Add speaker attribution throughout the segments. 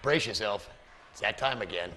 Speaker 1: Brace yourself. It's that time again.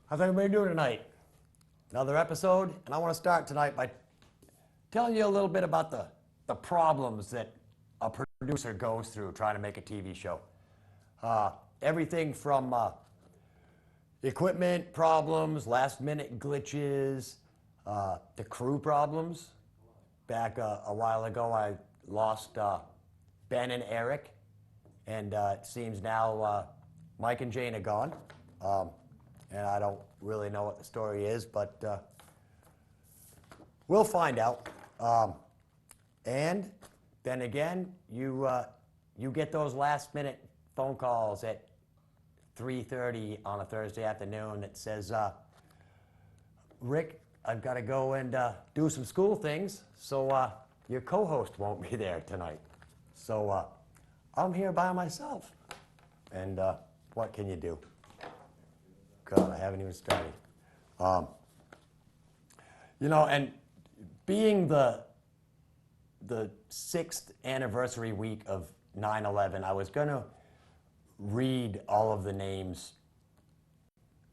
Speaker 1: How's everybody doing tonight? Another episode, and I want to start tonight by telling you a little bit about the problems that a producer goes through trying to make a TV show. Everything from equipment problems, last-minute glitches, the crew problems. Back a while ago, I lost Ben and Eric, and it seems now Mike and Jane are gone. And I don't really know what the story is, but we'll find out. And then again, you get those last-minute phone calls at 3:30 on a Thursday afternoon that says, Rick, I've got to go and do some school things, so your co-host won't be there tonight. So I'm here by myself. And what can you do? God, I haven't even started. You know, and being the 6th anniversary week of 9/11, I was going to read all of the names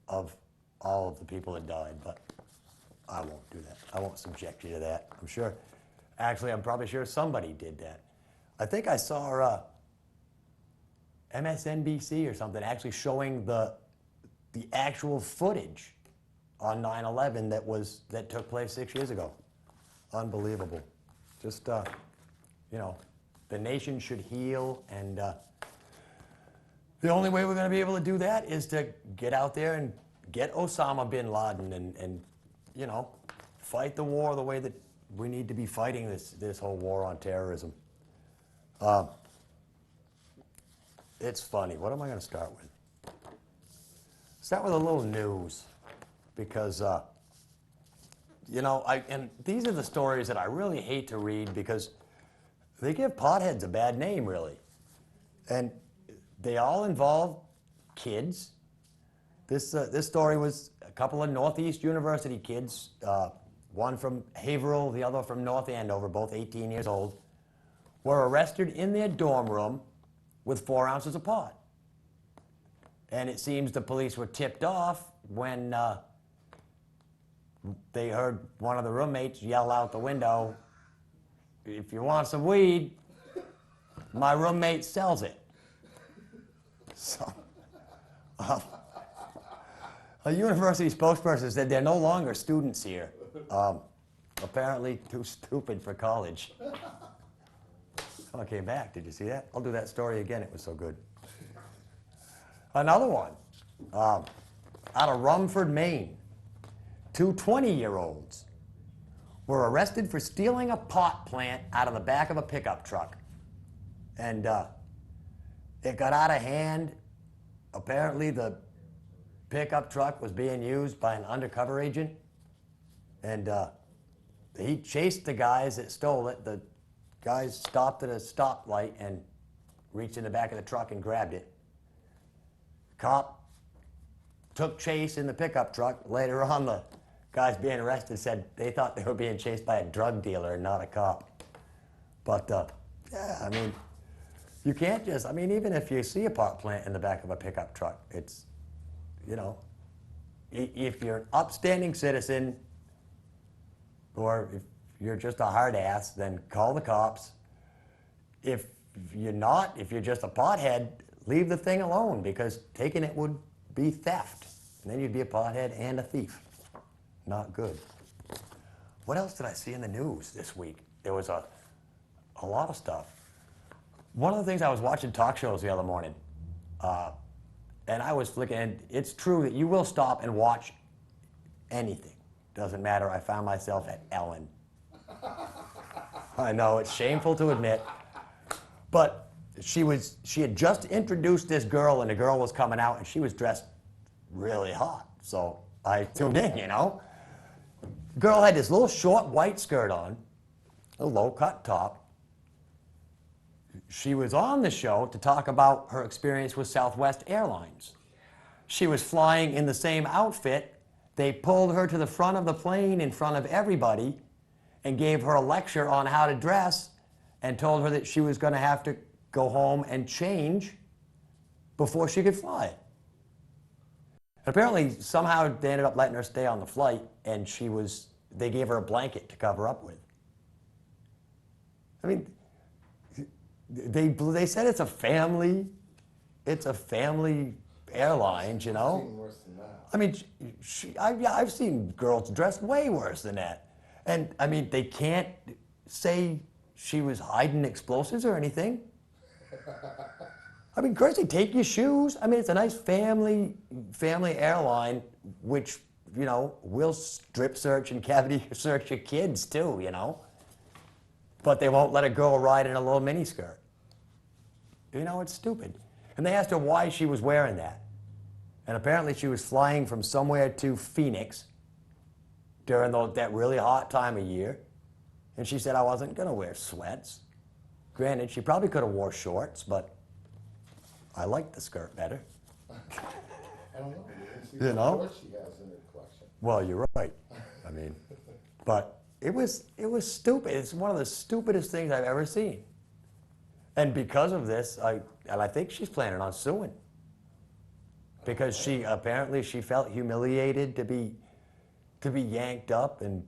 Speaker 1: of all of the people that died, but I won't do that. I won't subject you to that. I'm sure, actually, I'm probably sure somebody did that. I think I saw MSNBC or something actually showing the actual footage on 9/11 that took place 6 years ago. Unbelievable. Just, you know, the nation should heal, and the only way we're going to be able to do that is to get out there and get Osama bin Laden and you know, fight the war the way that we need to be fighting this whole war on terrorism. It's funny. What am I going to start with? Start with a little news, because you know, and these are the stories that I really hate to read because they give potheads a bad name, really, and they all involve kids. This story was a couple of Northeast University kids, one from Haverhill, the other from North Andover, both 18 years old, were arrested in their dorm room with 4 ounces of pot. And it seems the police were tipped off when they heard one of the roommates yell out the window, "If you want some weed, my roommate sells it." So, a university spokesperson said they're no longer students here. Apparently too stupid for college. Someone came back. Did you see that? I'll do that story again. It was so good. Another one, out of Rumford, Maine, 2 20-year-olds were arrested for stealing a pot plant out of the back of a pickup truck. And it got out of hand. Apparently the pickup truck was being used by an undercover agent. And he chased the guys that stole it. The guys stopped at a stoplight and reached in the back of the truck and grabbed it. Cop took chase in the pickup truck. Later on, the guys being arrested said they thought they were being chased by a drug dealer and not a cop. But, yeah, I mean, you can't just, I mean, even if you see a pot plant in the back of a pickup truck, it's, you know, if you're an upstanding citizen or if you're just a hard ass, then call the cops. If you're not, if you're just a pothead, leave the thing alone, because taking it would be theft. And then you'd be a pothead and a thief. Not good. What else did I see in the news this week? There was a lot of stuff. One of the things, I was watching talk shows the other morning, and I was looking, and it's true that you will stop and watch anything. Doesn't matter, I found myself at Ellen. I know, it's shameful to admit. But she had just introduced this girl, and the girl was coming out, and she was dressed really hot. So I tuned in, you know. The girl had this little short white skirt on, a low-cut top. She was on the show to talk about her experience with Southwest Airlines. She was flying in the same outfit. They pulled her to the front of the plane in front of everybody and gave her a lecture on how to dress and told her that she was going to have to go home and change before she could fly. Apparently, somehow they ended up letting her stay on the flight, and they gave her a blanket to cover up with. I mean, they said it's a family airlines, you know.
Speaker 2: I've seen worse than that.
Speaker 1: I mean, I've seen girls dressed way worse than that. And I mean, they can't say she was hiding explosives or anything. I mean, Christy, take your shoes. I mean, it's a nice family airline, which, you know, will strip search and cavity search your kids too, you know. But they won't let a girl ride in a little miniskirt. You know, it's stupid. And they asked her why she was wearing that. And apparently she was flying from somewhere to Phoenix during that really hot time of year. And she said, I wasn't going to wear sweats. Granted, she probably could have wore shorts, but I liked the skirt better.
Speaker 2: I don't know.
Speaker 1: You know?
Speaker 2: What she has in her collection.
Speaker 1: Well, you're right. I mean, but it was stupid. It's one of the stupidest things I've ever seen. And because of this, I think she's planning on suing. Because she felt humiliated to be yanked up, and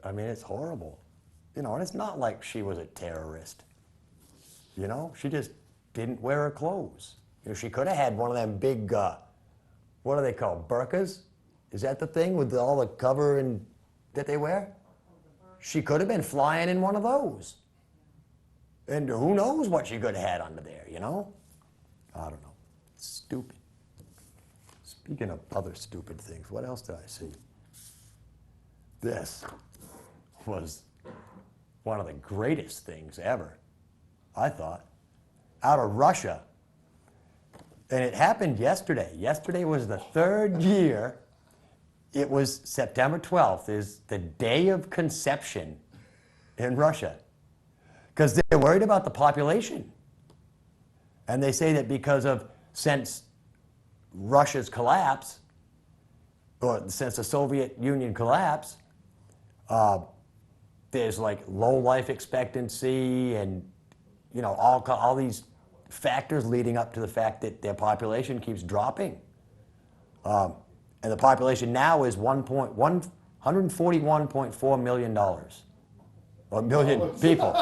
Speaker 1: I mean, it's horrible. You know, and it's not like she was a terrorist. You know, she just didn't wear her clothes. You know, she could have had one of them big, what are they called, burqas? Is that the thing with all the cover and that they wear? She could have been flying in one of those. And who knows what she could have had under there, you know? I don't know. Stupid. Speaking of other stupid things, what else did I see? This was one of the greatest things ever, I thought, out of Russia. And it happened yesterday. Yesterday was the third year. It was September 12th, is the day of conception in Russia. Because they're worried about the population. And they say that since Russia's collapse, or since the Soviet Union collapse, there's like low life expectancy and, you know, all these factors leading up to the fact that their population keeps dropping. And the population now is 141.4 million dollars. Or million people.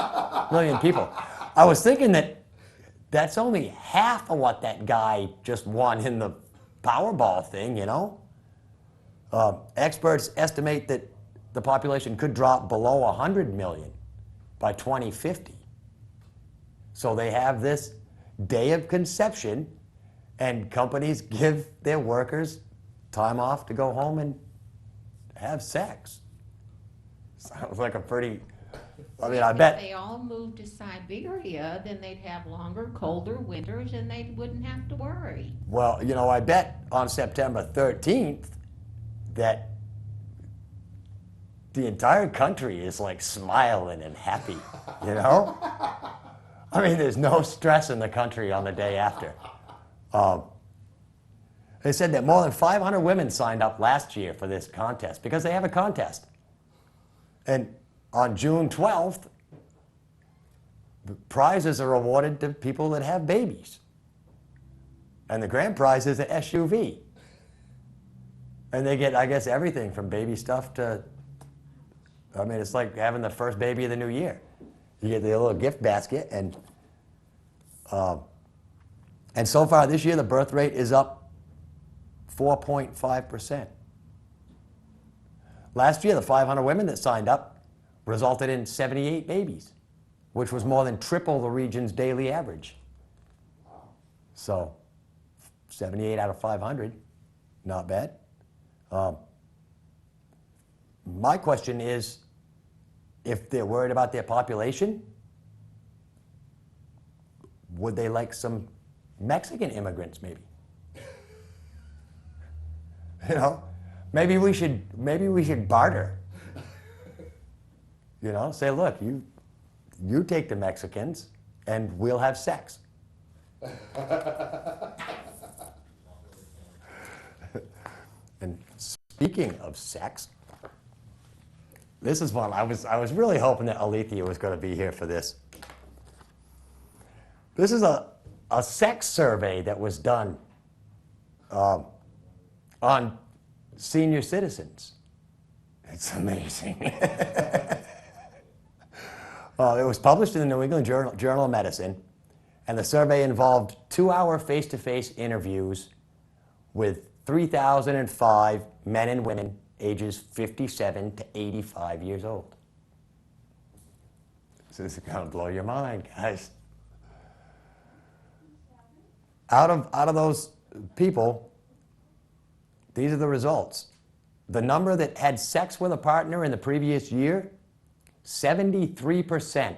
Speaker 1: Million people. I was thinking that's only half of what that guy just won in the Powerball thing, you know? Experts estimate that the population could drop below 100 million by 2050. So they have this day of conception, and companies give their workers time off to go home and have sex. Sounds like a pretty... I mean, I bet...
Speaker 3: If they all moved to Siberia, then they'd have longer, colder winters, and they wouldn't have to worry.
Speaker 1: Well, you know, I bet on September 13th that the entire country is like smiling and happy, you know? I mean, there's no stress in the country on the day after. They said that more than 500 women signed up last year for this contest because they have a contest. And on June 12th, the prizes are awarded to people that have babies. And the grand prize is an SUV. And they get, I guess, everything from baby stuff to, I mean, it's like having the first baby of the new year. You get the little gift basket, and so far this year, the birth rate is up 4.5%. Last year, the 500 women that signed up resulted in 78 babies, which was more than triple the region's daily average. So, 78 out of 500, not bad. my question is, if they're worried about their population, would they like some Mexican immigrants maybe? You know, maybe we should barter. You know, say, look, you take the Mexicans and we'll have sex. And speaking of sex, this is one I was really hoping that Alethea was going to be here for this. This is a sex survey that was done on senior citizens. It's amazing. It was published in the New England Journal of Medicine, and the survey involved 2-hour face-to-face interviews with 3,005 men and women ages 57 to 85 years old. This is going to blow your mind, guys. Out of those people, these are the results. The number that had sex with a partner in the previous year, 73%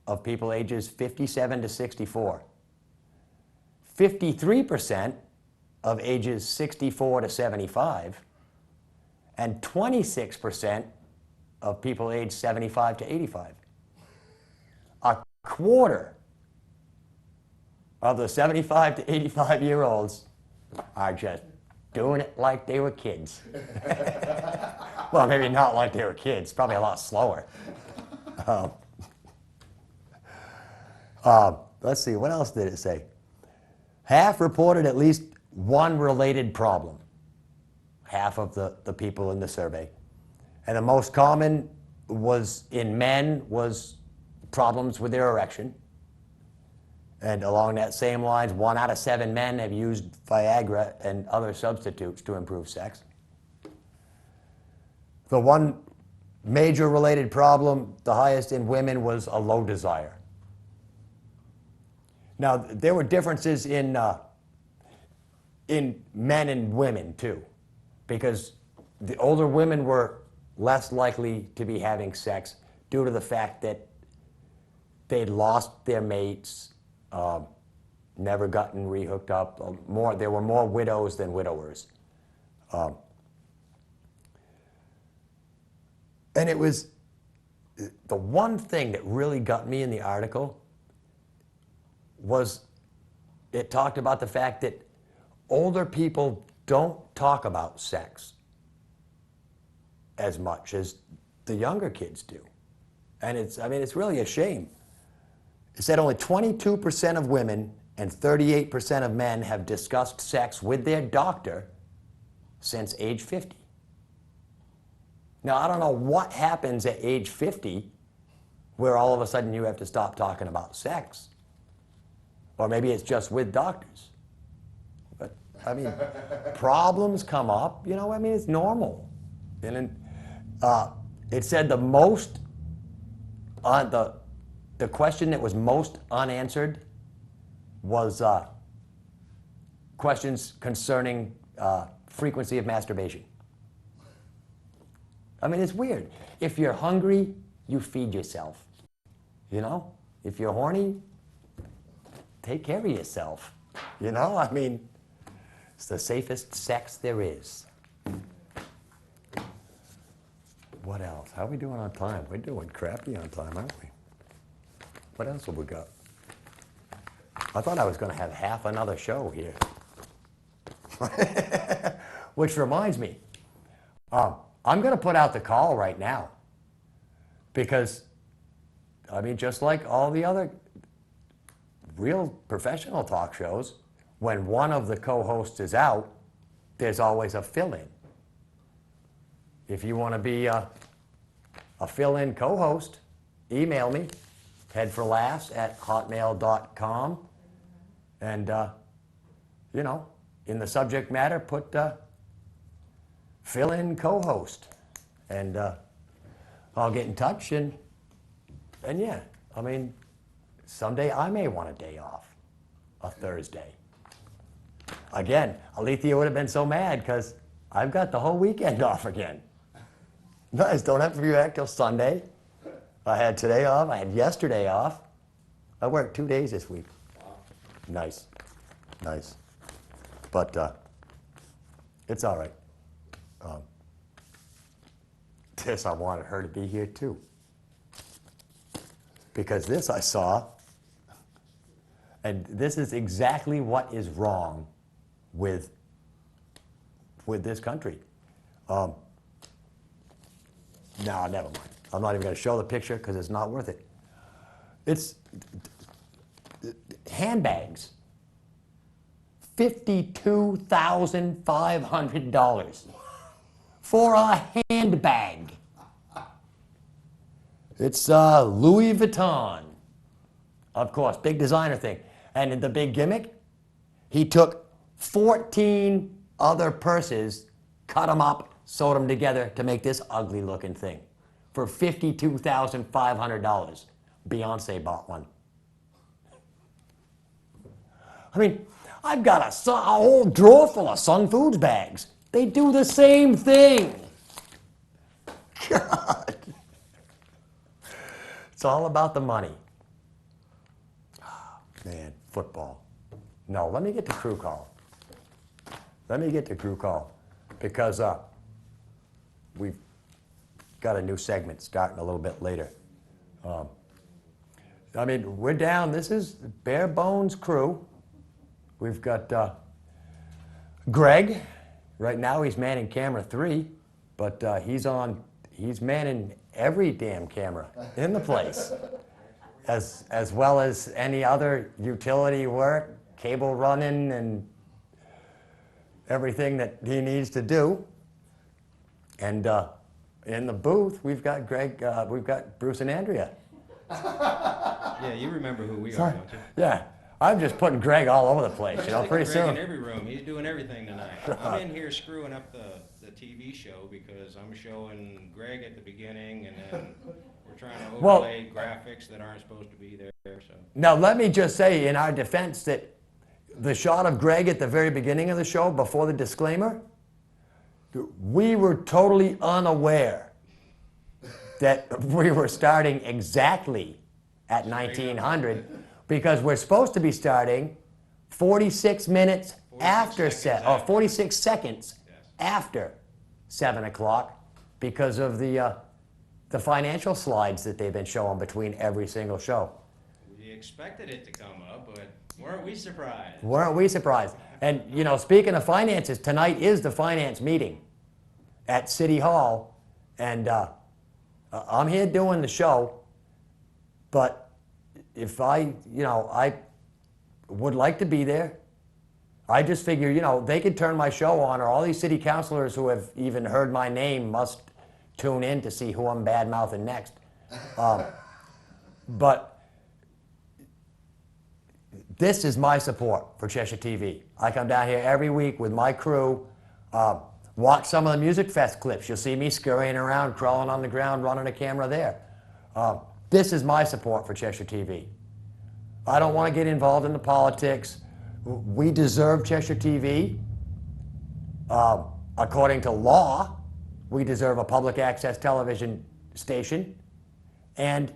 Speaker 1: of people ages 57 to 64. 53% of ages 64 to 75. And 26% of people aged 75 to 85. A quarter of the 75 to 85-year-olds are just doing it like they were kids. Well, maybe not like they were kids, probably a lot slower. Let's see, what else did it say? Half reported at least one related problem. Half of the people in the survey. And the most common was in men was problems with their erection. And along that same lines, 1 out of 7 men have used Viagra and other substitutes to improve sex. The one major related problem, the highest in women, was a low desire. Now, there were differences in men and women, too, because the older women were less likely to be having sex due to the fact that they'd lost their mates, never gotten rehooked up. There were more widows than widowers. And it was the one thing that really got me in the article was it talked about the fact that older people don't talk about sex as much as the younger kids do. And it's really a shame. It said only 22% of women and 38% of men have discussed sex with their doctor since age 50. Now, I don't know what happens at age 50 where all of a sudden you have to stop talking about sex. Or maybe it's just with doctors. But, I mean, problems come up, you know, I mean, it's normal. And it said the most, the question that was most unanswered was questions concerning frequency of masturbation. I mean, it's weird. If you're hungry, you feed yourself. You know? If you're horny, take care of yourself. You know? I mean, it's the safest sex there is. What else? How are we doing on time? We're doing crappy on time, aren't we? What else have we got? I thought I was going to have half another show here. Which reminds me, I'm going to put out the call right now. Because, I mean, just like all the other real professional talk shows, when one of the co-hosts is out, there's always a fill-in. If you want to be a fill-in co-host, email me, headforlaughs@hotmail.com, and, you know, in the subject matter, put fill-in co-host, and I'll get in touch, and yeah, I mean, someday I may want a day off, a Thursday. Again, Alethea would have been so mad because I've got the whole weekend off again. Nice, don't have to be back till Sunday. I had today off, I had yesterday off. I worked 2 days this week. Nice, nice. But it's all right. This, I wanted her to be here too. Because this I saw, and this is exactly what is wrong with this country. No, never mind. I'm not even going to show the picture because it's not worth it. It's handbags. $52,500 for a handbag. It's Louis Vuitton. Of course, big designer thing. And the big gimmick, he took 14 other purses, cut them up, sewed them together to make this ugly looking thing for $52,500. Beyonce bought one. I mean, I've got a whole drawer full of Sun Foods bags. They do the same thing. God. It's all about the money. Oh, man, football. No, let me get to crew call. Let me get to crew call because we've got a new segment starting a little bit later. I mean, we're down. This is bare bones crew. We've got Greg. Right now he's manning camera 3, but he's manning every damn camera in the place, as well as any other utility work, cable running, and everything that he needs to do. And in the booth, we've got Greg, we've got Bruce and Andrea.
Speaker 4: Yeah, you remember who we are, don't you?
Speaker 1: Yeah, I'm just putting Greg all over the place, you know, pretty
Speaker 4: Greg
Speaker 1: soon.
Speaker 4: in every room. He's doing everything tonight. I'm in here screwing up the TV show because I'm showing Greg at the beginning, and then we're trying to overlay graphics that aren't supposed to be there. So
Speaker 1: Now, let me just say in our defense that the shot of Greg at the very beginning of the show, before the disclaimer, we were totally unaware that we were starting exactly at 1900 because we're supposed to be starting 46 minutes
Speaker 4: 46
Speaker 1: after
Speaker 4: seconds
Speaker 1: or
Speaker 4: after.
Speaker 1: 46 seconds
Speaker 4: Yes.
Speaker 1: after 7 o'clock because of the financial slides that they've been showing between every single show.
Speaker 4: we expected it to come up, but weren't we surprised?
Speaker 1: Weren't we surprised? And, you know, speaking of finances, tonight is the finance meeting at City Hall, and I'm here doing the show, but if I would like to be there. I just figure, you know, they could turn my show on, or all these city councilors who have even heard my name must tune in to see who I'm bad-mouthing next. But this is my support for Cheshire TV. I come down here every week with my crew, watch some of the Music Fest clips. You'll see me scurrying around, crawling on the ground, running a camera there. This is my support for Cheshire TV. I don't want to get involved in the politics. We deserve Cheshire TV. According to law, we deserve a public access television station. And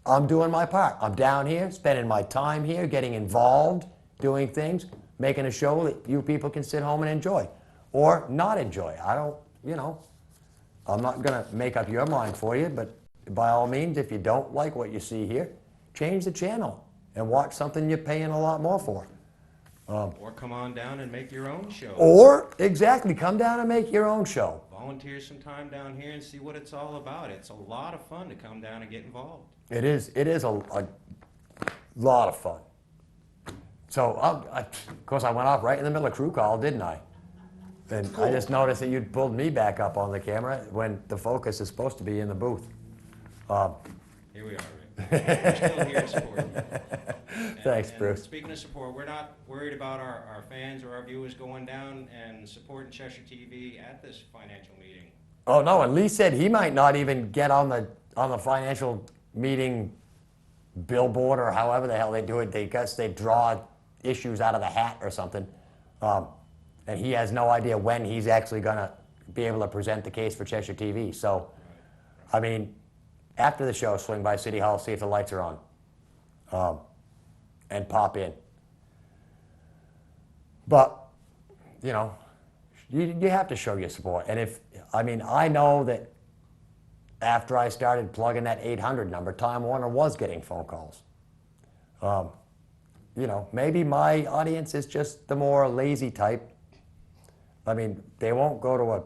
Speaker 1: I'm doing my part. I'm down here, spending my time here, getting involved, doing things, making a show that you people can sit home and enjoy. Or not enjoy. I don't, you know, I'm not going to make up your mind for you, but by all means, if you don't like what you see here, change the channel and watch something you're paying a lot more for.
Speaker 4: Or come on down and make your own show.
Speaker 1: Or, exactly, come down and make your own show.
Speaker 4: Volunteer some time down here and see what it's all about. It's a lot of fun to come down and get involved.
Speaker 1: It is a lot of fun. So, of course, I went off right in the middle of crew call, didn't I? And I just noticed that you'd pulled me back up on the camera when the focus is supposed to be in the booth.
Speaker 4: Here we are, Rick. We're still here to support you.
Speaker 1: Thanks,
Speaker 4: And
Speaker 1: Bruce.
Speaker 4: speaking of support, we're not worried about our fans or our viewers going down and supporting Cheshire TV at this financial meeting.
Speaker 1: Oh, no, and Lee said he might not even get on the financial meeting billboard or however the hell they do it. They guess they draw issues out of the hat or something. And he has no idea when he's actually gonna be able to present the case for Cheshire TV. So, I mean, after the show, swing by City Hall, see if the lights are on, and pop in. But, you know, you have to show your support. And I know that after I started plugging that 800 number, Time Warner was getting phone calls. You know, maybe my audience is just the more lazy type. I mean, they won't go to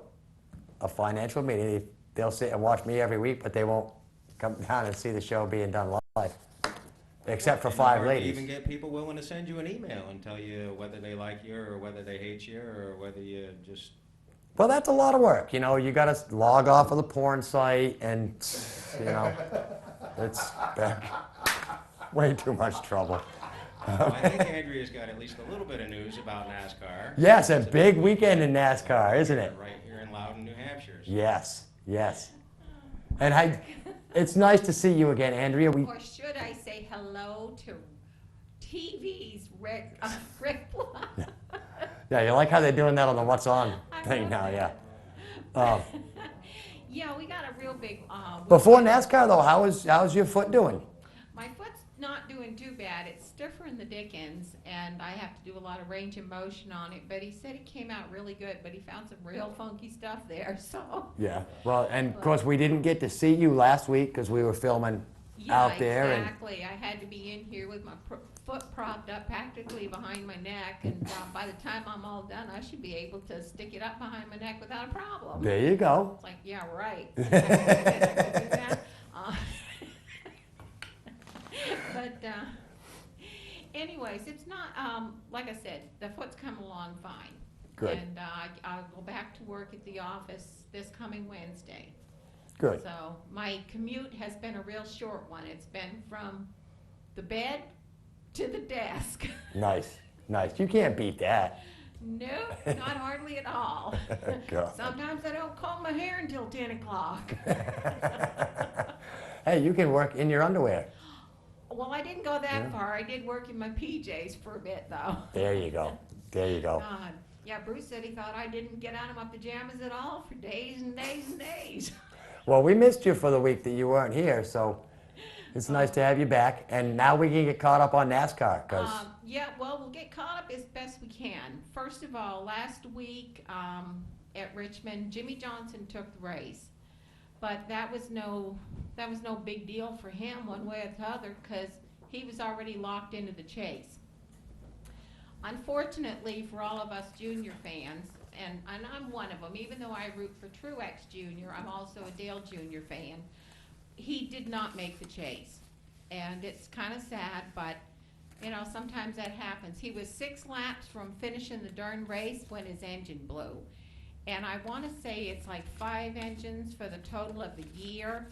Speaker 1: a financial meeting. They'll sit and watch me every week, but they won't come down and see the show being done live. Except for
Speaker 4: And
Speaker 1: five
Speaker 4: hard to
Speaker 1: ladies.
Speaker 4: even get people willing to send you an email and tell you whether they like you or whether they hate you or whether you just.
Speaker 1: Well, that's a lot of work. You know, you got to log off of the porn site and, you know, it's way too much trouble.
Speaker 4: Well, I think Andrea's got at least a little bit of news about NASCAR.
Speaker 1: Yes, a
Speaker 4: It's
Speaker 1: big weekend in NASCAR, isn't it?
Speaker 4: Right here in Loudon, New Hampshire. So
Speaker 1: Yes, yes. And it's nice to see you again, Andrea.
Speaker 3: Or should I say hello to TV's Rick Blood?
Speaker 1: Yeah, you like how they're doing that on the What's On
Speaker 3: I
Speaker 1: thing
Speaker 3: love
Speaker 1: now, yeah.
Speaker 3: that. Yeah, we got a real big.
Speaker 1: Before
Speaker 3: weekend.
Speaker 1: NASCAR, though, how's your foot doing?
Speaker 3: My foot's not doing too bad. It's stiffer in the dickens, and I have to do a lot of range of motion on it. But he said it came out really good, but he found some real funky stuff there. So
Speaker 1: Yeah. Well, and of course, we didn't get to see you last week because we were filming
Speaker 3: yeah,
Speaker 1: out there.
Speaker 3: exactly. I had to be in here with my foot propped up practically behind my neck, and by the time I'm all done, I should be able to stick it up behind my neck without a problem.
Speaker 1: And there you go.
Speaker 3: It's like, yeah, right. I can do that. But anyways, it's not, like I said, the foot's come along fine.
Speaker 1: Good.
Speaker 3: And I'll go back to work at the office this coming Wednesday.
Speaker 1: Good.
Speaker 3: So my commute has been a real short one. It's been from the bed to the desk.
Speaker 1: Nice, nice. You can't beat that.
Speaker 3: No, not hardly at all.
Speaker 1: God.
Speaker 3: Sometimes I don't comb my hair until 10 o'clock.
Speaker 1: Hey, you can work in your underwear.
Speaker 3: Well, I didn't go that far. I did work in my PJs for a bit, though.
Speaker 1: There you go. There you go.
Speaker 3: Yeah, Bruce said he thought I didn't get out of my pajamas at all for days and days and days.
Speaker 1: Well, we missed you for the week that you weren't here, so it's nice to have you back. And now we can get caught up on NASCAR, because
Speaker 3: Yeah, well, we'll get caught up as best we can. First of all, last week at Richmond, Jimmy Johnson took the race, but that was no big deal for him one way or the other because he was already locked into the chase. Unfortunately for all of us junior fans, and I'm one of them, even though I root for Truex Jr., I'm also a Dale Jr. fan, he did not make the chase. And it's kind of sad, but you know, sometimes that happens. He was 6 laps from finishing the darn race when his engine blew. And I want to say it's like 5 engines for the total of the year,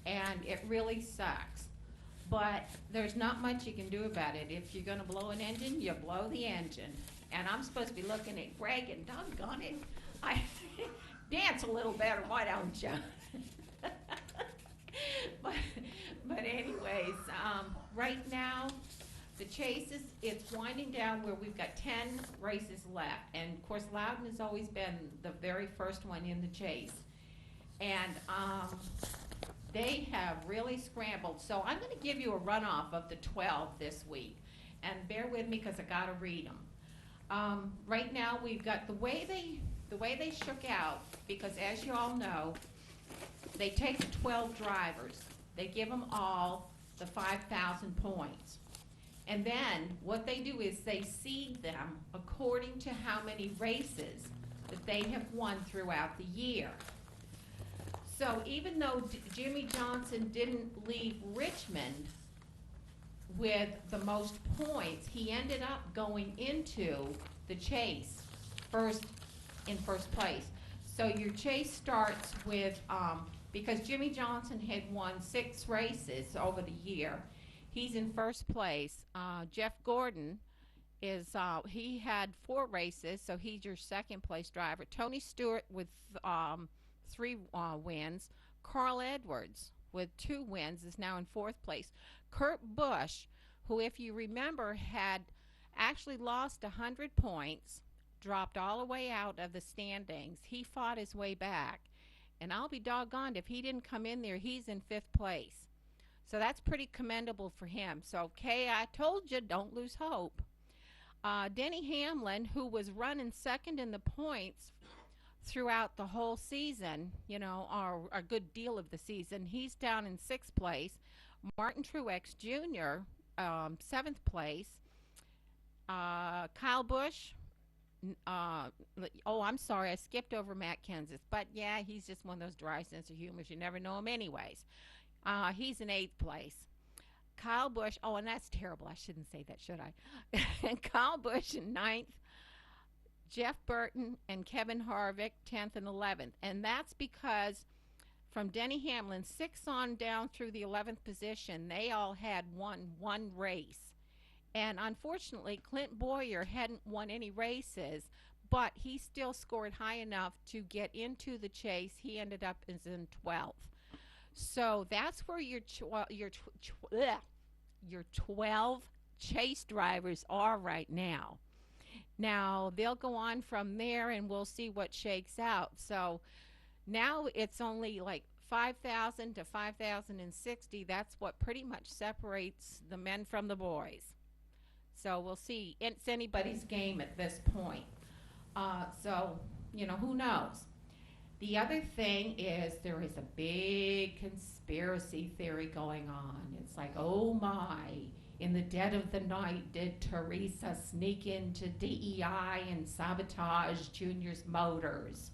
Speaker 3: and it really sucks. But there's not much you can do about it. If you're going to blow an engine, you blow the engine. And I'm supposed to be looking at Greg and doggone it, I dance a little better, why don't you? but anyways, right now, the chase it's winding down where we've got 10 races left. And of course, Loudon has always been the very first one in the chase. And they have really scrambled. So I'm going to give you a runoff of the 12 this week. And bear with me because I got to read them. Right now, we've got the way they shook out, because as you all know, they take the 12 drivers. They give them all the 5,000 points. And then what they do is they seed them according to how many races that they have won throughout the year. So even though Jimmy Johnson didn't leave Richmond with the most points, he ended up going into the chase in first place. So your chase starts with, because Jimmy Johnson had won 6 races over the year, he's in first place. Jeff Gordon he had 4 races, so he's your second place driver. Tony Stewart with 3 wins. Carl Edwards with 2 wins is now in 4th place. Kurt Busch, who if you remember had actually lost 100 points dropped all the way out of the standings. He fought his way back. And I'll be doggone if he didn't come in there, he's in 5th place. So that's pretty commendable for him. So, Kay, I told you, don't lose hope. Denny Hamlin, who was running second in the points throughout the whole season, or a good deal of the season, he's down in 6th place. Martin Truex Jr., 7th place. Kyle Busch, I'm sorry, I skipped over Matt Kenseth. But, yeah, he's just one of those dry sense of humors. You never know him anyways. He's in 8th place. Kyle Busch, and that's terrible. I shouldn't say that, should I? And Kyle Busch in 9th. Jeff Burton and Kevin Harvick 10th and 11th. And that's because from Denny Hamlin, 6 on down through the 11th position, they all had won one race. And unfortunately, Clint Boyer hadn't won any races, but he still scored high enough to get into the chase. He ended up as in 12th. So that's where your 12 chase drivers are right now. Now, they'll go on from there, and we'll see what shakes out. So now it's only like 5,000 to 5,060. That's what pretty much separates the men from the boys. So we'll see. It's anybody's game at this point. So, who knows? The other thing is there is a big conspiracy theory going on. It's like, oh my, in the dead of the night, did Teresa sneak into DEI and sabotage Junior's motors?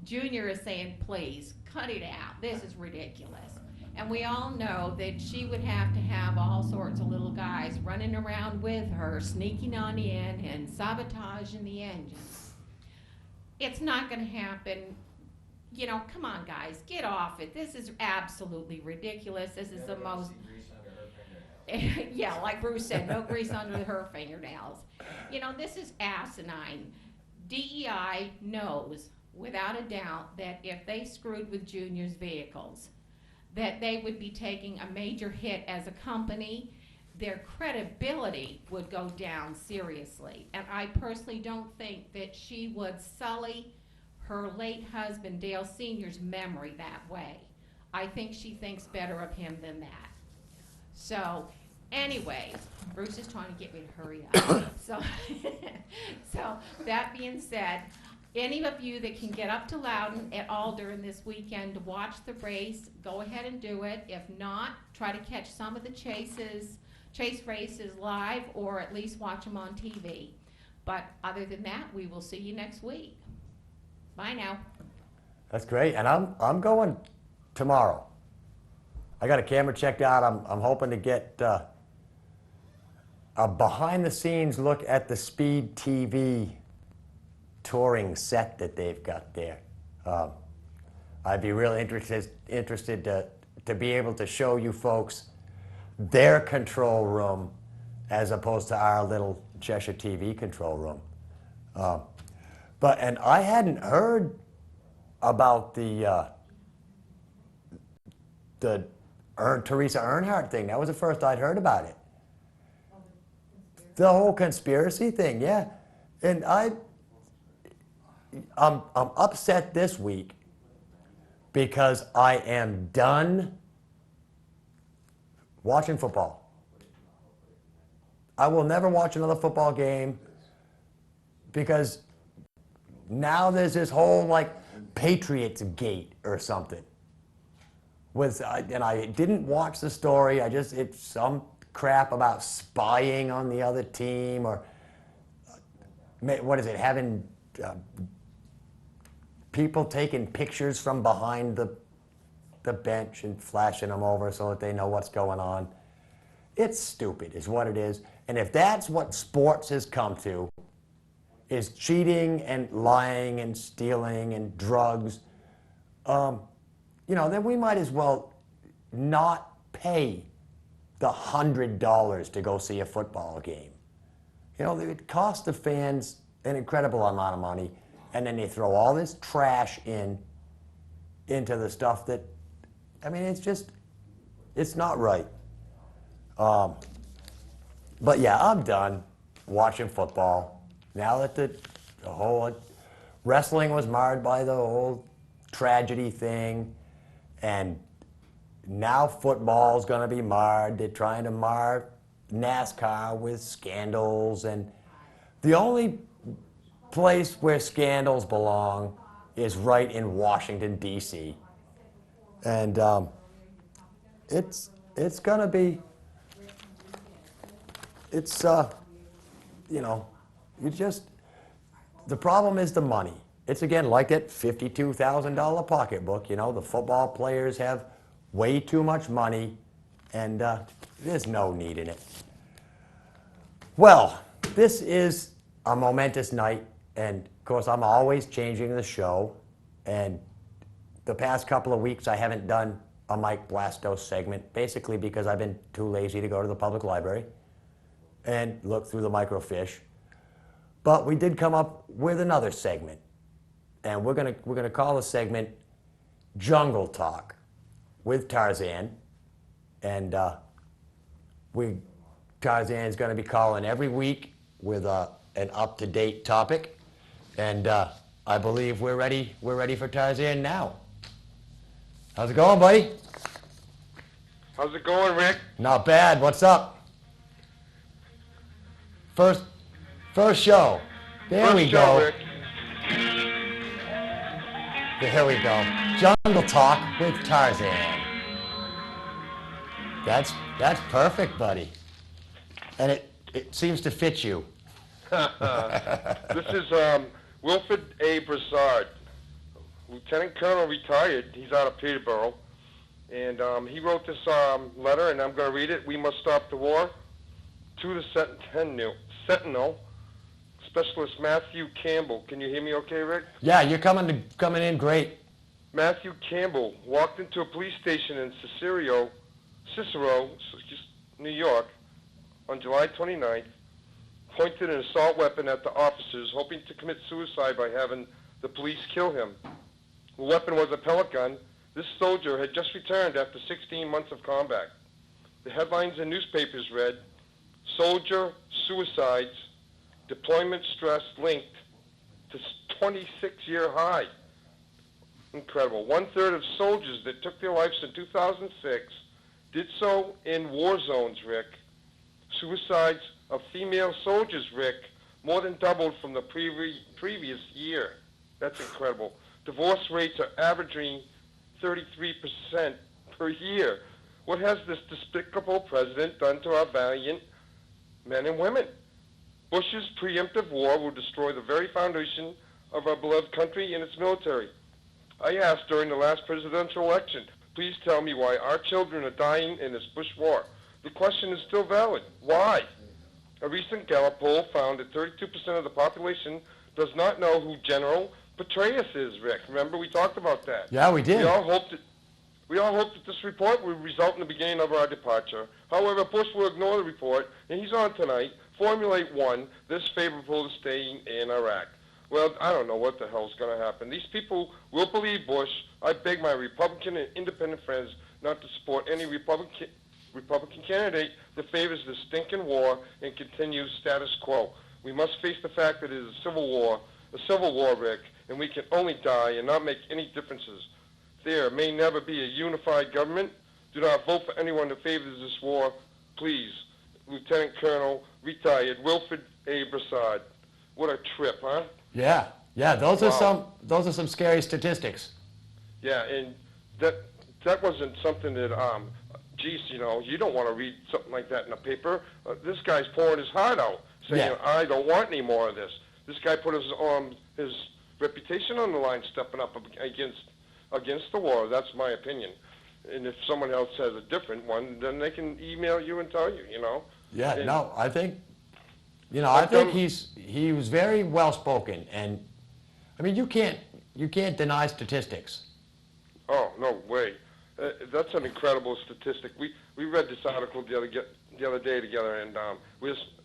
Speaker 3: Junior is saying, please, cut it out. This is ridiculous. And we all know that she would have to have all sorts of little guys running around with her, sneaking on in and sabotaging the engines. It's not going to happen. Come on, guys, get off it. This is absolutely ridiculous. This is the most... Yeah, like Bruce said, no grease under her fingernails. This is asinine. DEI knows, without a doubt, that if they screwed with Junior's vehicles, that they would be taking a major hit as a company. Their credibility would go down seriously. And I personally don't think that she would sully her late husband, Dale Sr.'s memory that way. I think she thinks better of him than that. So, anyways, Bruce is trying to get me to hurry up. So that being said, any of you that can get up to Loudon at all during this weekend to watch the race, go ahead and do it. If not, try to catch some of the chase races live, or at least watch them on TV. But other than that, we will see you next week. Bye now.
Speaker 1: That's great, and I'm going tomorrow. I got a camera checked out. I'm hoping to get a behind-the-scenes look at the Speed TV touring set that they've got there. I'd be really interested to be able to show you folks their control room as opposed to our little Cheshire TV control room. And I hadn't heard about the Teresa Earnhardt thing. That was the first I'd heard about it. The whole conspiracy thing, yeah. And I'm upset this week because I am done watching football. I will never watch another football game because now there's this whole like Patriots gate or something. And I didn't watch the story. It's some crap about spying on the other team, or what is it, having people taking pictures from behind the bench and flashing them over so that they know what's going on. It's stupid is what it is. And if that's what sports has come to, is cheating and lying and stealing and drugs, then we might as well not pay the $100 to go see a football game. It costs the fans an incredible amount of money, and then they throw all this trash into the stuff that, it's not right. But yeah, I'm done watching football. Now that the whole wrestling was marred by the whole tragedy thing, and now football's going to be marred. They're trying to mar NASCAR with scandals, and the only place where scandals belong is right in Washington, D.C. And it's going to be, it's, you know, you just, the problem is the money. It's again like that $52,000 pocketbook. You know, the football players have way too much money, and there's no need in it. Well, this is a momentous night, and of course I'm always changing the show, and the past couple of weeks I haven't done a Mike Blastos segment, basically because I've been too lazy to go to the public library and look through the microfiche. But we did come up with another segment, and we're gonna call the segment Jungle Talk with Tarzan, and Tarzan's gonna be calling every week with an up-to-date topic, and I believe we're ready for Tarzan now. How's it going, buddy?
Speaker 5: How's it going, Rick?
Speaker 1: Not bad. What's up? First show. There we go.
Speaker 5: Rick.
Speaker 1: There we go. Jungle Talk with Tarzan. That's perfect, buddy. And it seems to fit you.
Speaker 5: This is Wilfred A. Broussard, Lieutenant Colonel retired. He's out of Peterborough. And he wrote this letter, and I'm going to read it. We must stop the war. To the Sentinel, Specialist Matthew Campbell. Can you hear me okay, Rick?
Speaker 1: Yeah, you're coming in great.
Speaker 5: Matthew Campbell walked into a police station in Cicero, New York, on July 29th, pointed an assault weapon at the officers, hoping to commit suicide by having the police kill him. The weapon was a pellet gun. This soldier had just returned after 16 months of combat. The headlines in newspapers read, "Soldier Suicides, Deployment Stress Linked to 26-year high." Incredible. 1/3 of soldiers that took their lives in 2006 did so in war zones, Rick. Suicides of female soldiers, Rick, more than doubled from the previous year. That's incredible. Divorce rates are averaging 33% per year. What has this despicable president done to our valiant men and women? Bush's preemptive war will destroy the very foundation of our beloved country and its military. I asked during the last presidential election, please tell me why our children are dying in this Bush war. The question is still valid. Why? A recent Gallup poll found that 32% of the population does not know who General Petraeus is, Rick. Remember, we talked about that.
Speaker 1: Yeah, we did.
Speaker 5: We all hoped that this report would result in the beginning of our departure. However, Bush will ignore the report, and he's on tonight, formulate one that's favorable to staying in Iraq. Well, I don't know what the hell's going to happen. These people will believe Bush. I beg my Republican and independent friends not to support any Republican candidate that favors the stinking war and continues status quo. We must face the fact that it is a civil war, Rick, and we can only die and not make any differences. There may never be a unified government. Do not vote for anyone that favors this war. Please, Lieutenant Colonel, retired, Wilfred A. Broussard. What a trip, huh?
Speaker 1: Yeah, those
Speaker 5: Wow.
Speaker 1: are some scary statistics.
Speaker 5: Yeah, and that wasn't something that, geez, you know, you don't want to read something like that in a paper. This guy's pouring his heart out, saying,
Speaker 1: Yeah.
Speaker 5: I don't want any more of this. This guy put his reputation on the line, stepping up against the war. That's my opinion. And if someone else has a different one, then they can email you and tell you, you know.
Speaker 1: Yeah,
Speaker 5: And
Speaker 1: no, I think he was very well spoken, and I mean you can't deny statistics.
Speaker 5: Oh, no way. That's an incredible statistic. We read this article the other day together, and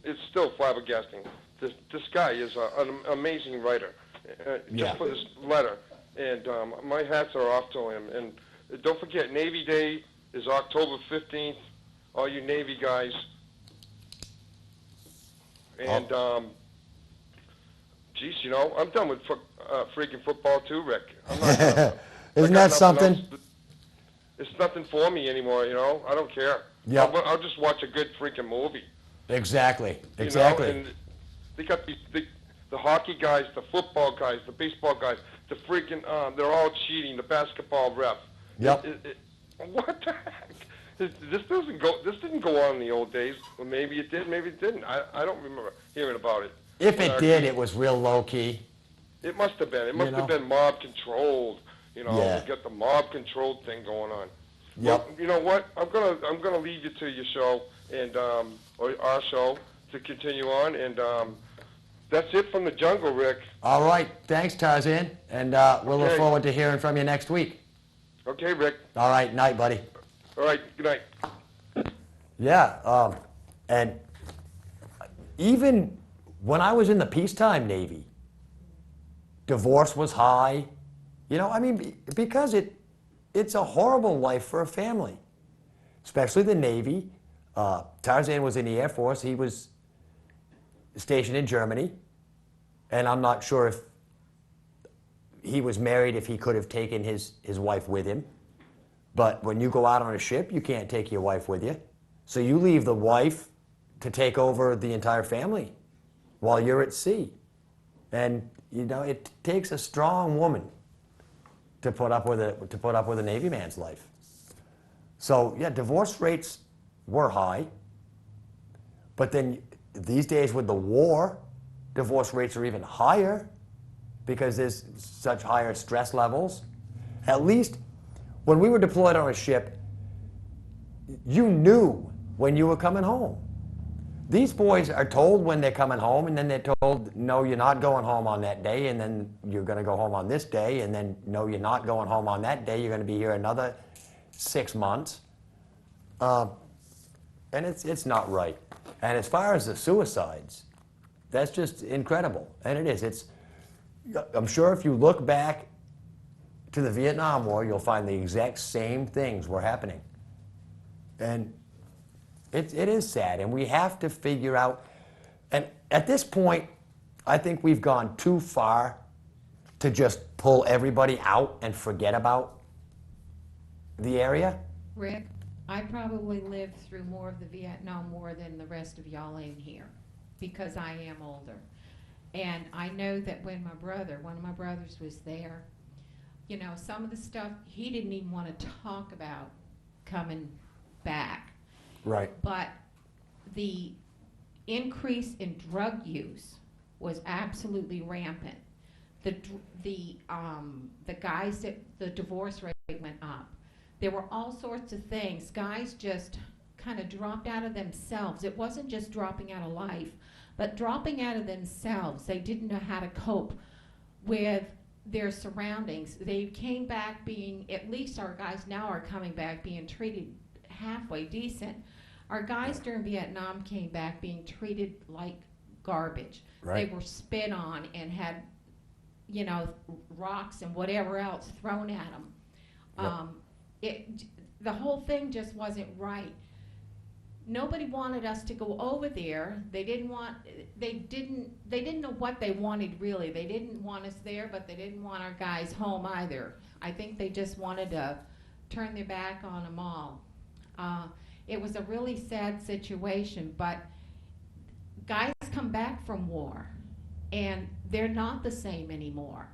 Speaker 5: it's still flabbergasting. This guy is an amazing writer. Just for this letter, and my hats are off to him. And don't forget, Navy Day is October 15th. All you Navy guys. And geez, you know, I'm done with freaking football too, Rick. I'm not gonna,
Speaker 1: Isn't
Speaker 5: I
Speaker 1: that
Speaker 5: got nothing
Speaker 1: something?
Speaker 5: else it's nothing for me anymore, you know. I don't care.
Speaker 1: Yep.
Speaker 5: I'll just watch a good freaking movie,
Speaker 1: Exactly.
Speaker 5: you
Speaker 1: Exactly.
Speaker 5: know. And they got the hockey guys, the football guys, the baseball guys, the freaking they're all cheating. The basketball ref.
Speaker 1: Yep.
Speaker 5: What the heck? This didn't go on in the old days. Well, maybe it did, maybe it didn't. I don't remember hearing about it.
Speaker 1: If
Speaker 5: In
Speaker 1: it
Speaker 5: our
Speaker 1: did,
Speaker 5: kids.
Speaker 1: it was real low key.
Speaker 5: It must have been. It must
Speaker 1: know?
Speaker 5: have been mob controlled. You know,
Speaker 1: Yeah.
Speaker 5: we got the mob controlled thing going on.
Speaker 1: Yep.
Speaker 5: Well, you know what? I'm gonna leave you to your show and or our show to continue on, and that's it from the jungle, Rick.
Speaker 1: All right. Thanks, Tarzan. And we'll look
Speaker 5: Okay.
Speaker 1: forward to hearing from you next week.
Speaker 5: Okay, Rick.
Speaker 1: All right. Night, buddy.
Speaker 5: All right. Good night.
Speaker 1: Yeah. And even when I was in the peacetime Navy, divorce was high. You know, I mean, because it's a horrible life for a family, especially the Navy. Tarzan was in the Air Force. He was stationed in Germany. And I'm not sure if he was married, if he could have taken his wife with him. But when you go out on a ship, you can't take your wife with you. So you leave the wife to take over the entire family while you're at sea. And, you know, it takes a strong woman to put up with a Navy man's life. So, yeah, divorce rates were high. But then these days with the war, divorce rates are even higher because there's such higher stress levels. At least when we were deployed on a ship, you knew when you were coming home. These boys are told when they're coming home, and then they're told, no, you're not going home on that day, and then you're going to go home on this day, and then, no, you're not going home on that day, you're going to be here another 6 months. And it's not right. And as far as the suicides, that's just incredible. And it is. I'm sure if you look back to the Vietnam War, you'll find the exact same things were happening. And it is sad, and we have to figure out, and at this point, I think we've gone too far to just pull everybody out and forget about the area.
Speaker 3: Rick, I probably lived through more of the Vietnam War than the rest of y'all in here because I am older. And I know that when one of my brothers was there, you know, some of the stuff he didn't even want to talk about coming back.
Speaker 1: Right.
Speaker 3: But the increase in drug use was absolutely rampant. The guys that the divorce rate went up. There were all sorts of things. Guys just kind of dropped out of themselves. It wasn't just dropping out of life, but dropping out of themselves. They didn't know how to cope with their surroundings. They came back being, at least our guys now are coming back being treated halfway decent. Our guys during Vietnam came back being treated like garbage.
Speaker 1: Right.
Speaker 3: They were spit on and had, you know, rocks and whatever else thrown at them.
Speaker 1: Yep.
Speaker 3: The whole thing just wasn't right. Nobody wanted us to go over there. They didn't know what they wanted really. They didn't want us there, but they didn't want our guys home either. I think they just wanted to turn their back on them all. It was a really sad situation, but guys come back from war and they're not the same anymore.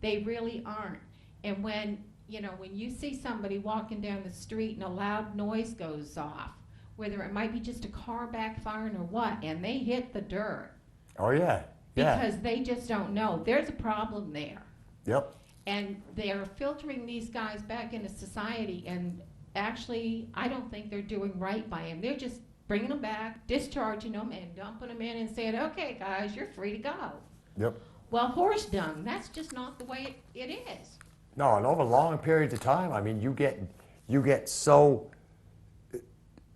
Speaker 3: They really aren't. And when you see somebody walking down the street and a loud noise goes off, whether it might be just a car backfiring or what, and they hit the dirt.
Speaker 1: Oh, yeah. Yeah.
Speaker 3: Because they just don't know. There's a problem there.
Speaker 1: Yep.
Speaker 3: And they're filtering these guys back into society, and actually, I don't think they're doing right by them. They're just bringing them back, discharging them, and dumping them in and saying, okay, guys, you're free to go.
Speaker 1: Yep.
Speaker 3: Well, horse dung, that's just not the way it is.
Speaker 1: No, and over long periods of time, I mean, you get so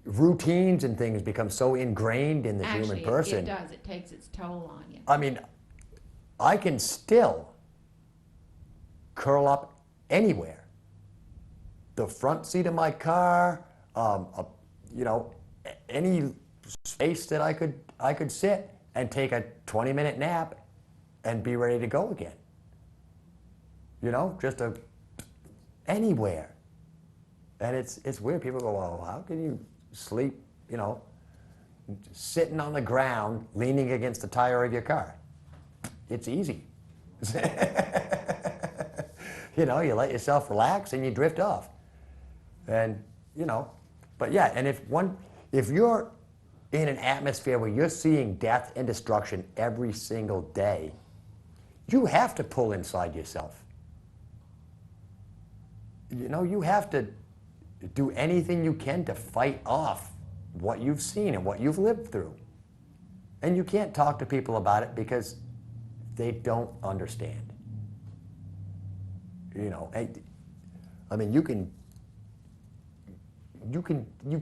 Speaker 1: routines and things become so ingrained in the human person.
Speaker 3: Actually, it does. It takes its toll on you.
Speaker 1: I mean, I can still curl up anywhere. The front seat of my car, any space that I could sit and take a 20-minute nap and be ready to go again. You know, just anywhere. And it's weird. People go, well, how can you sleep, you know, sitting on the ground, leaning against the tire of your car? It's easy. You know, you let yourself relax and you drift off. And, you know, but yeah, and if you're in an atmosphere where you're seeing death and destruction every single day, you have to pull inside yourself. You know, you have to do anything you can to fight off what you've seen and what you've lived through. And you can't talk to people about it because they don't understand. You know, I mean, you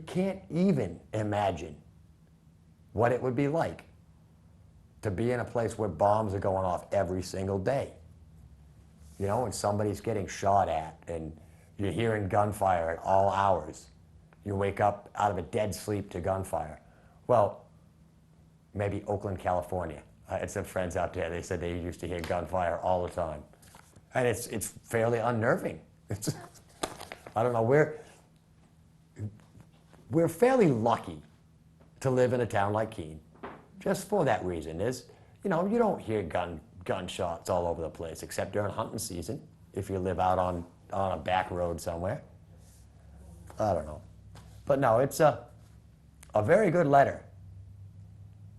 Speaker 1: can't even imagine what it would be like to be in a place where bombs are going off every single day. You know, and somebody's getting shot at and you're hearing gunfire at all hours. You wake up out of a dead sleep to gunfire. Well, maybe Oakland, California. I had some friends out there, they said they used to hear gunfire all the time. And it's fairly unnerving. I don't know, we're fairly lucky to live in a town like Keene, just for that reason. You know, you don't hear gunshots all over the place, except during hunting season, if you live out on a back road somewhere. I don't know. But no, it's a very good letter.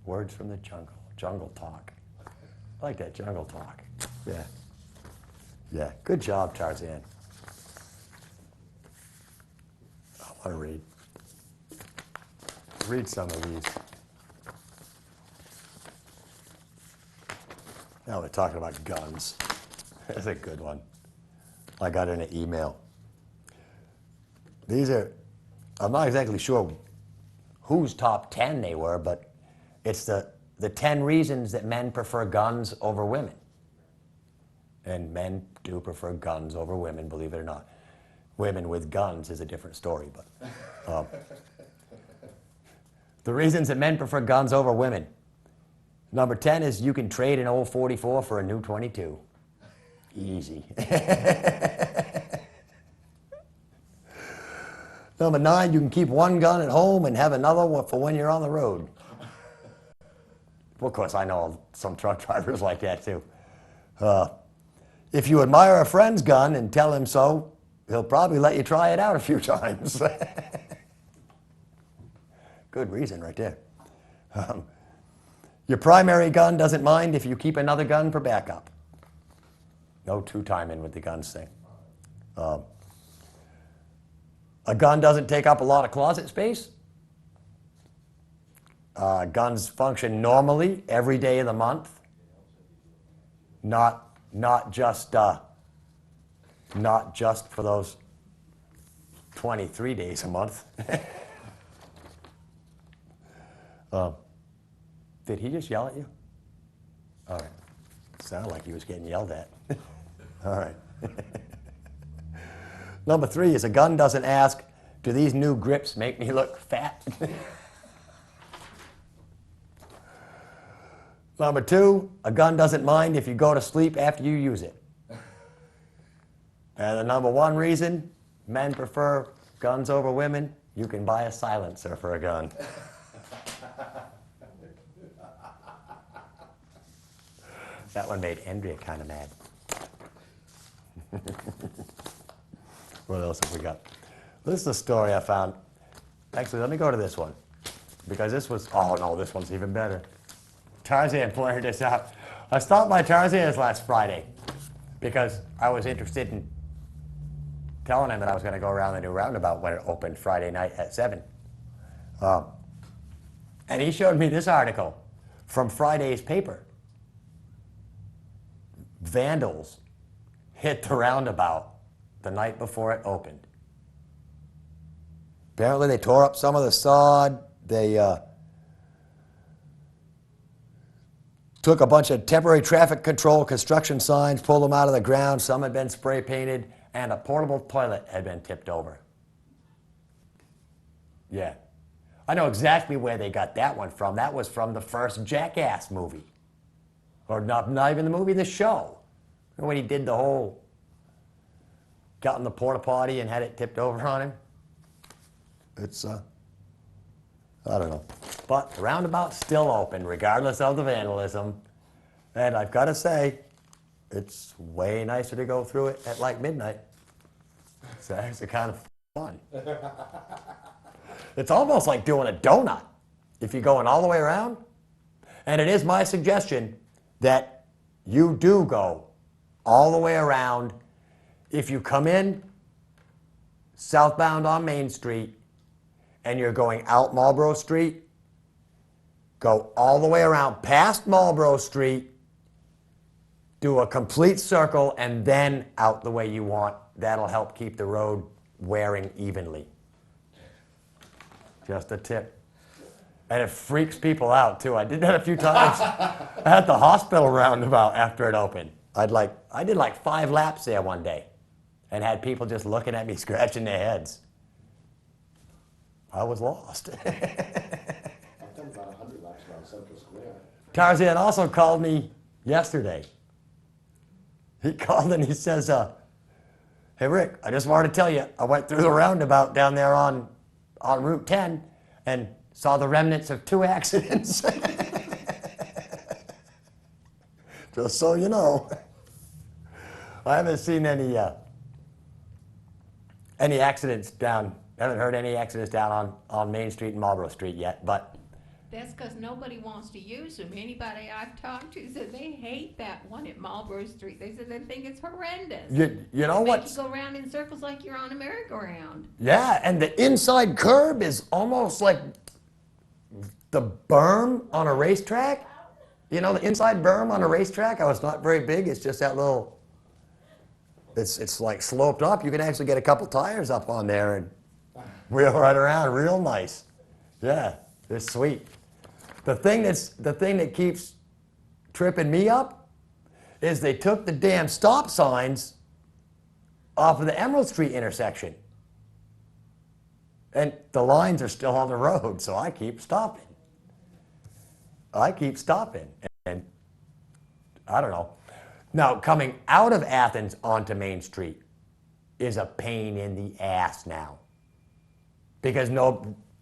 Speaker 1: Words from the jungle talk. I like that jungle talk. Yeah. Yeah, good job, Tarzan. I want to read some of these. Now we're talking about guns. That's a good one. I got in an email. These are, I'm not exactly sure whose top 10 they were, but it's the 10 reasons that men prefer guns over women. And men do prefer guns over women, believe it or not. Women with guns is a different story, but the reasons that men prefer guns over women. Number 10 is you can trade an old 44 for a new 22. Easy. Number 9, you can keep one gun at home and have another one for when you're on the road. Well, of course, I know some truck drivers like that too. If you admire a friend's gun and tell him so, he'll probably let you try it out a few times. Good reason right there. Your primary gun doesn't mind if you keep another gun for backup. No two-timing with the guns thing. A gun doesn't take up a lot of closet space. Guns function normally every day of the month. Not just for those 23 days a month. Did he just yell at you? All right. Sounded like he was getting yelled at. All right. Number 3 is a gun doesn't ask, do these new grips make me look fat? Number 2, a gun doesn't mind if you go to sleep after you use it. And the number 1 reason men prefer guns over women, you can buy a silencer for a gun. That one made Andrea kind of mad. What else have we got? This is a story I found. Actually, let me go to this one. Because this was, oh no, this one's even better. Tarzan pointed this out. I stopped by Tarzan's last Friday because I was interested in telling him that I was going to go around the new roundabout when it opened Friday night at 7. And he showed me this article from Friday's paper. Vandals hit the roundabout the night before it opened. Apparently they tore up some of the sod. They took a bunch of temporary traffic control construction signs, pulled them out of the ground. Some had been spray painted, and a portable toilet had been tipped over. Yeah. I know exactly where they got that one from. That was from the first Jackass movie. Or not even the movie, the show. When he did the whole, got in the porta potty and had it tipped over on him. It's, I don't know. But the roundabout's still open, regardless of the vandalism. And I've got to say, it's way nicer to go through it at like midnight. It's actually kind of fun. It's almost like doing a donut if you're going all the way around. And it is my suggestion that you do go all the way around. If you come in southbound on Main Street and you're going out Marlboro Street, go all the way around past Marlboro Street, do a complete circle, and then out the way you want. That'll help keep the road wearing evenly. Just a tip. And it freaks people out too. I did that a few times at the hospital roundabout after it opened. I did like 5 laps there one day and had people just looking at me scratching their heads. I was lost.
Speaker 2: I've done about 100 laps around Central Square.
Speaker 1: Tarzan also called me yesterday. He called and he says, hey Rick, I just wanted to tell you, I went through the roundabout down there on Route 10 and saw the remnants of 2 accidents. Just so you know. I haven't seen any accidents down, haven't heard any accidents down on Main Street and Marlboro Street yet, but
Speaker 3: That's because nobody wants to use them. Anybody I've talked to said they hate that one at Marlboro Street. They said they think it's horrendous.
Speaker 1: you know
Speaker 3: Make
Speaker 1: what?
Speaker 3: you go around in circles like you're on a merry-go-round.
Speaker 1: Yeah, and the inside curb is almost like the berm on a racetrack. You know, the inside berm on a racetrack, how it's not very big, it's just that little, it's like sloped up. You can actually get a couple tires up on there and wheel right around real nice. Yeah, it's sweet. The thing that keeps tripping me up is they took the damn stop signs off of the Emerald Street intersection. And the lines are still on the road, so I keep stopping. And I don't know. Now, coming out of Athens onto Main Street is a pain in the ass now. Because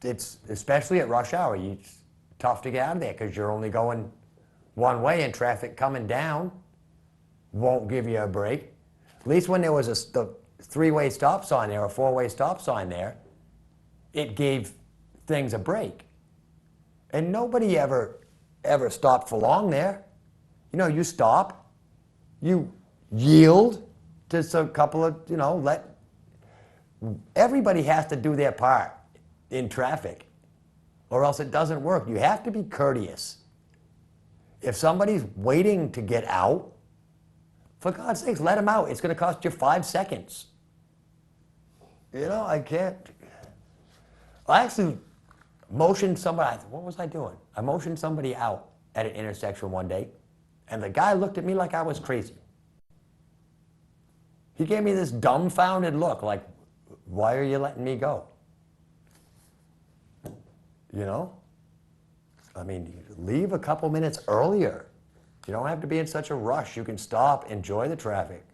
Speaker 1: it's, especially at rush hour, it's tough to get out of there because you're only going one way and traffic coming down won't give you a break. At least when there was the 3-way stop sign there, or 4-way stop sign there, it gave things a break. And nobody ever stopped for long there. You know, you stop, you yield to a couple of, you know, everybody has to do their part in traffic or else it doesn't work. You have to be courteous. If somebody's waiting to get out, for God's sakes, let them out. It's going to cost you 5 seconds. You know, I actually motioned somebody, what was I doing? I motioned somebody out at an intersection one day, and the guy looked at me like I was crazy. He gave me this dumbfounded look, like, why are you letting me go? You know? I mean, leave a couple minutes earlier. You don't have to be in such a rush. You can stop, enjoy the traffic.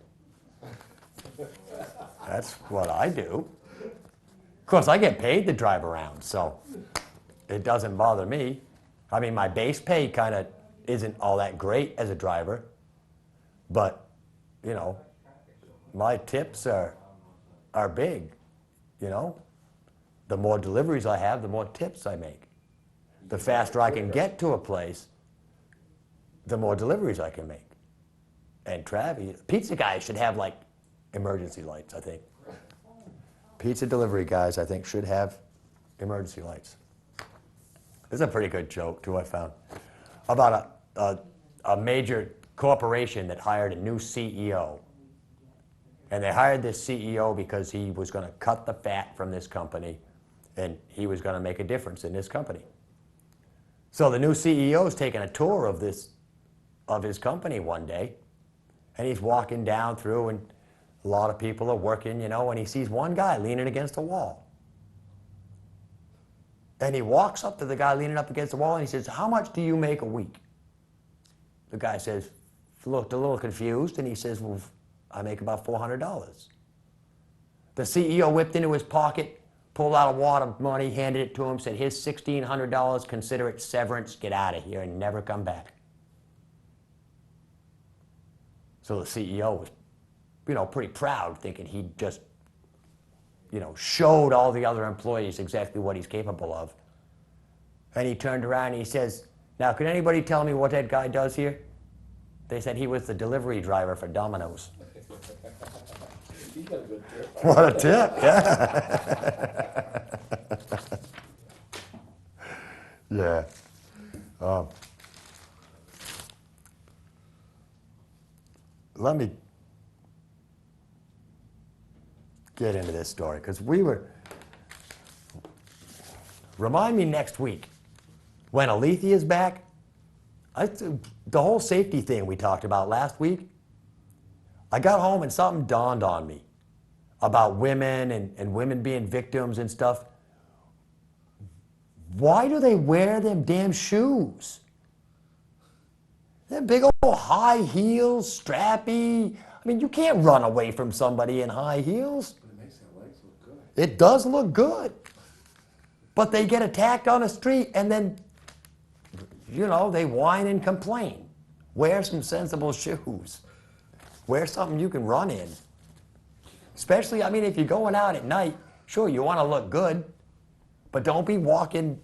Speaker 1: That's what I do. Of course, I get paid to drive around, so it doesn't bother me. I mean, my base pay kind of isn't all that great as a driver, but, you know, my tips are big, you know? The more deliveries I have, the more tips I make. The faster I can get to a place, the more deliveries I can make. And pizza guys should have, like, emergency lights, I think. Pizza delivery guys, I think, should have emergency lights. This is a pretty good joke, too, I found, about a major corporation that hired a new CEO. And they hired this CEO because he was going to cut the fat from this company, and he was going to make a difference in this company. So the new CEO is taking a tour of his company one day, and he's walking down through, and a lot of people are working, you know, and he sees one guy leaning against a wall. And he walks up to the guy leaning up against the wall, and he says, "How much do you make a week?" The guy says, looked a little confused, and he says, well, I make about $400. The CEO whipped into his pocket, pulled out a wad of money, handed it to him, said, here's $1,600, consider it severance, get out of here and never come back. So the CEO was, pretty proud, thinking he just, showed all the other employees exactly what he's capable of. And he turned around and he says, now, can anybody tell me what that guy does here? They said he was the delivery driver for Domino's.
Speaker 2: He got a good tip.
Speaker 1: What a tip, yeah. Yeah. Let me get into this story, because remind me next week when Alethea's back. The whole safety thing we talked about last week, I got home and something dawned on me about women and women being victims and stuff. Why do they wear them damn shoes? They're big old high heels, strappy. I mean, you can't run away from somebody in high heels.
Speaker 2: But it makes their legs look good.
Speaker 1: It does look good. But they get attacked on the street and then, they whine and complain. Wear some sensible shoes. Wear something you can run in. Especially, if you're going out at night, sure, you want to look good, but don't be walking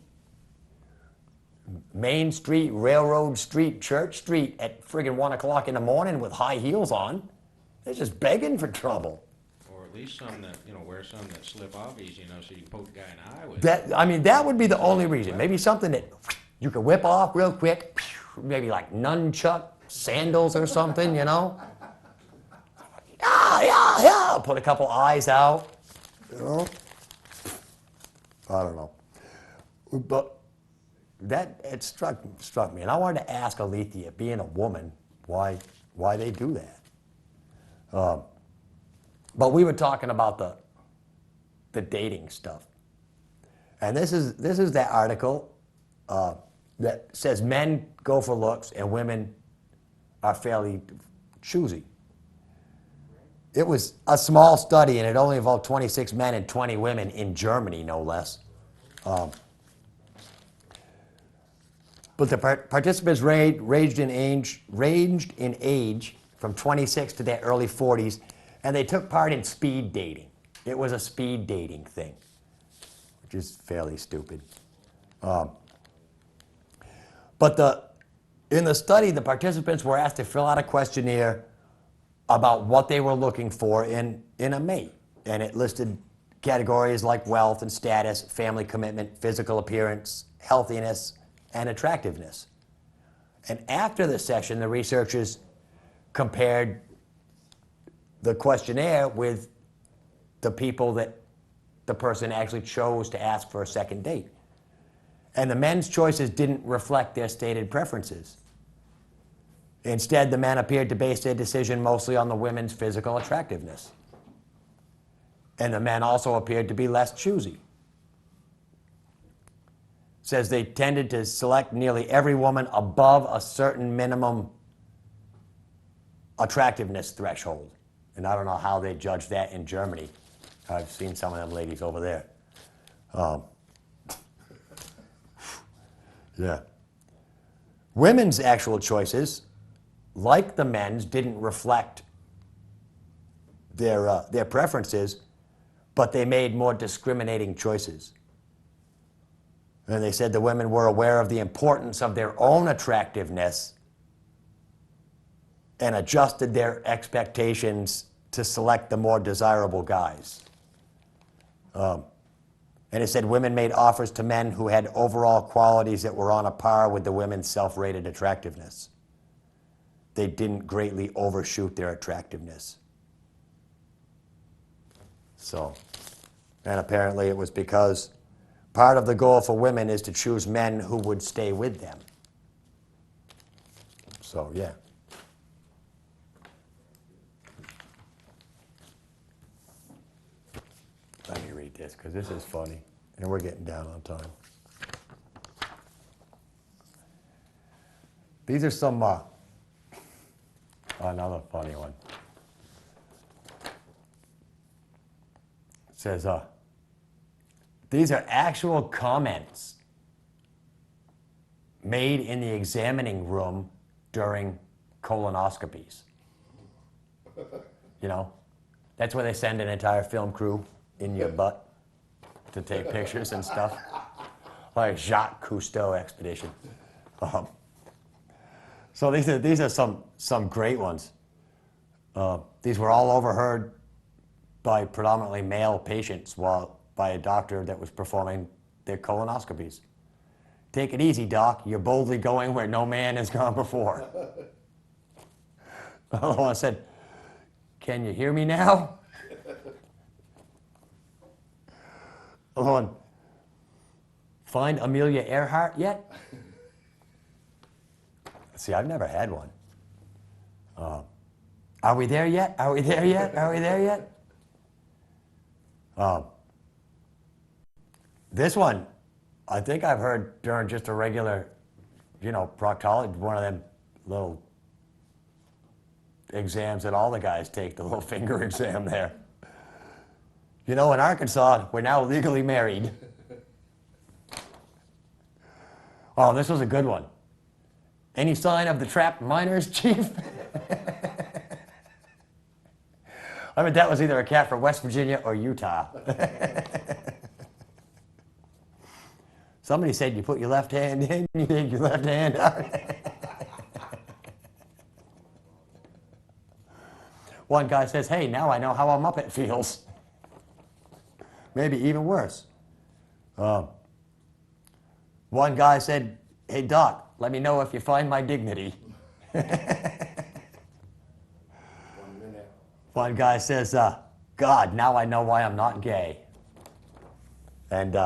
Speaker 1: Main Street, Railroad Street, Church Street at friggin' 1 o'clock in the morning with high heels on. They're just begging for trouble.
Speaker 4: Or at least some that, wear some that slip off easy, so you can poke the guy in the eye with.
Speaker 1: That would be the only reason. Maybe something that you could whip off real quick, maybe like nunchuck sandals or something, Yeah. Put a couple eyes out, I don't know. But it struck me, and I wanted to ask Alethea, being a woman, why they do that. But we were talking about the dating stuff, and this is that article that says men go for looks and women are fairly choosy. It was a small study, and it only involved 26 men and 20 women in Germany, no less. But the participants ranged in age from 26 to their early 40s, and they took part in speed dating. It was a speed dating thing, which is fairly stupid. But in the study, the participants were asked to fill out a questionnaire about what they were looking for in a mate. And it listed categories like wealth and status, family commitment, physical appearance, healthiness, and attractiveness. And after the session, the researchers compared the questionnaire with the people that the person actually chose to ask for a second date. And the men's choices didn't reflect their stated preferences. Instead, the men appeared to base their decision mostly on the women's physical attractiveness. And the men also appeared to be less choosy. Says they tended to select nearly every woman above a certain minimum attractiveness threshold. And I don't know how they judge that in Germany. I've seen some of them ladies over there. Yeah. Women's actual choices, like the men's, didn't reflect their preferences, but they made more discriminating choices. And they said the women were aware of the importance of their own attractiveness and adjusted their expectations to select the more desirable guys. And it said women made offers to men who had overall qualities that were on a par with the women's self-rated attractiveness. They didn't greatly overshoot their attractiveness. So, and apparently it was because part of the goal for women is to choose men who would stay with them. So, yeah. Let me read this, because this is funny, and we're getting down on time. These are some Another funny one. It says, these are actual comments made in the examining room during colonoscopies. You know, that's where they send an entire film crew in your butt to take pictures and stuff. Like Jacques Cousteau expedition. So these are some great ones. These were all overheard by predominantly male patients by a doctor that was performing their colonoscopies. Take it easy, doc. You're boldly going where no man has gone before. Another one said, can you hear me now? Another one, find Amelia Earhart yet? See, I've never had one. Are we there yet? Are we there yet? Are we there yet? This one, I think I've heard during just a regular, proctology, one of them little exams that all the guys take, the little finger exam there. In Arkansas, we're now legally married. Oh, this was a good one. Any sign of the trapped miners, Chief? I mean, that was either a cat from West Virginia or Utah. Somebody said you put your left hand in, you take your left hand out. One guy says, hey, now I know how a Muppet feels. Maybe even worse. One guy said, hey, Doc, let me know if you find my dignity.
Speaker 2: 1 minute.
Speaker 1: One guy says, God, now I know why I'm not gay. And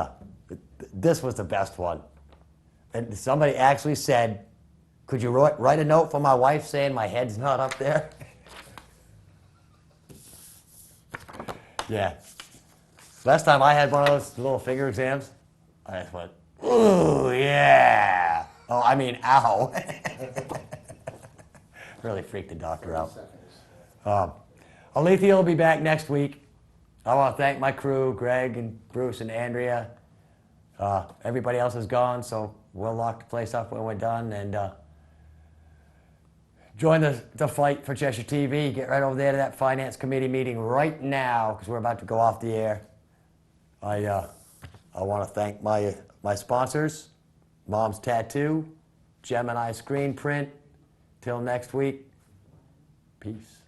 Speaker 1: this was the best one. And somebody actually said, could you write a note for my wife saying my head's not up there? Yeah. Last time I had one of those little finger exams, I just went, ooh, yeah. Oh, I mean, ow. Really freaked the doctor out. Alethea will be back next week. I want to thank my crew, Greg and Bruce and Andrea. Everybody else is gone, so we'll lock the place up when we're done. And join the fight for Cheshire TV. Get right over there to that finance committee meeting right now, because we're about to go off the air. I want to thank my sponsors, Mom's Tattoo, Gemini Screen Print. Till next week, peace.